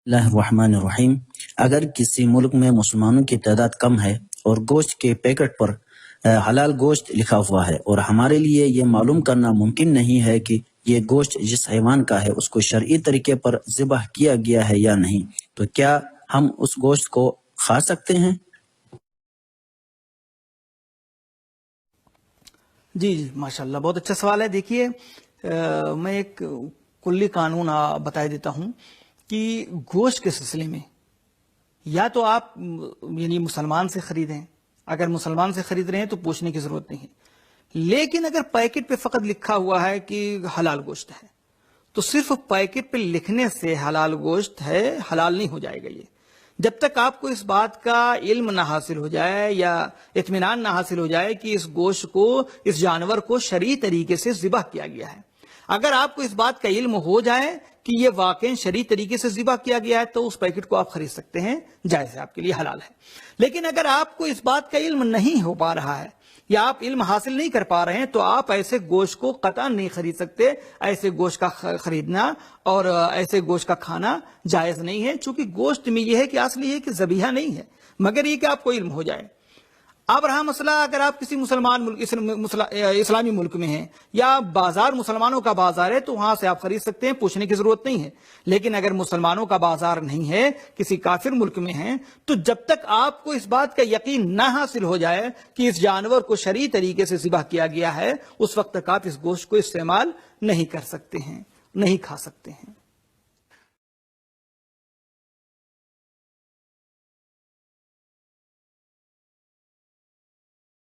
اللہ الرحمن الرحیم۔ اگر کسی ملک میں مسلمانوں کی تعداد کم ہے اور گوشت کے پیکٹ پر حلال گوشت لکھا ہوا ہے اور ہمارے لیے یہ معلوم کرنا ممکن نہیں ہے کہ یہ گوشت جس حیوان کا ہے اس کو شرعی طریقے پر ذبح کیا گیا ہے یا نہیں، تو کیا ہم اس گوشت کو کھا سکتے ہیں؟ جی ماشاءاللہ، بہت اچھا سوال ہے۔ دیکھیے، میں ایک کلی قانون بتا دیتا ہوں کہ گوشت کے سلسلے میں یا تو آپ یعنی مسلمان سے خریدیں، اگر مسلمان سے خرید رہے ہیں تو پوچھنے کی ضرورت نہیں ہے، لیکن اگر پیکٹ پہ فقط لکھا ہوا ہے کہ حلال گوشت ہے تو صرف پیکٹ پہ لکھنے سے حلال گوشت ہے حلال نہیں ہو جائے گا۔ یہ جب تک آپ کو اس بات کا علم نہ حاصل ہو جائے یا اطمینان نہ حاصل ہو جائے کہ اس گوشت کو، اس جانور کو شرعی طریقے سے ذبح کیا گیا ہے، اگر آپ کو اس بات کا علم ہو جائے کہ یہ واقعی شرعی طریقے سے ذبح کیا گیا ہے تو اس پیکٹ کو آپ خرید سکتے ہیں، جائز ہے، آپ کے لیے حلال ہے۔ لیکن اگر آپ کو اس بات کا علم نہیں ہو پا رہا ہے یا آپ علم حاصل نہیں کر پا رہے ہیں تو آپ ایسے گوشت کو قطعا نہیں خرید سکتے۔ ایسے گوشت کا خریدنا اور ایسے گوشت کا کھانا جائز نہیں ہے، چونکہ گوشت میں یہ ہے کہ اصل یہ کہ ذبیحہ نہیں ہے، مگر یہ کہ آپ کو علم ہو جائے۔ اب رہا مسئلہ، اگر آپ کسی مسلمان ملک، اسلامی ملک میں ہیں یا بازار مسلمانوں کا بازار ہے تو وہاں سے آپ خرید سکتے ہیں، پوچھنے کی ضرورت نہیں ہے۔ لیکن اگر مسلمانوں کا بازار نہیں ہے، کسی کافر ملک میں ہیں، تو جب تک آپ کو اس بات کا یقین نہ حاصل ہو جائے کہ اس جانور کو شرعی طریقے سے ذبح کیا گیا ہے، اس وقت تک آپ اس گوشت کو استعمال نہیں کر سکتے ہیں، نہیں کھا سکتے ہیں۔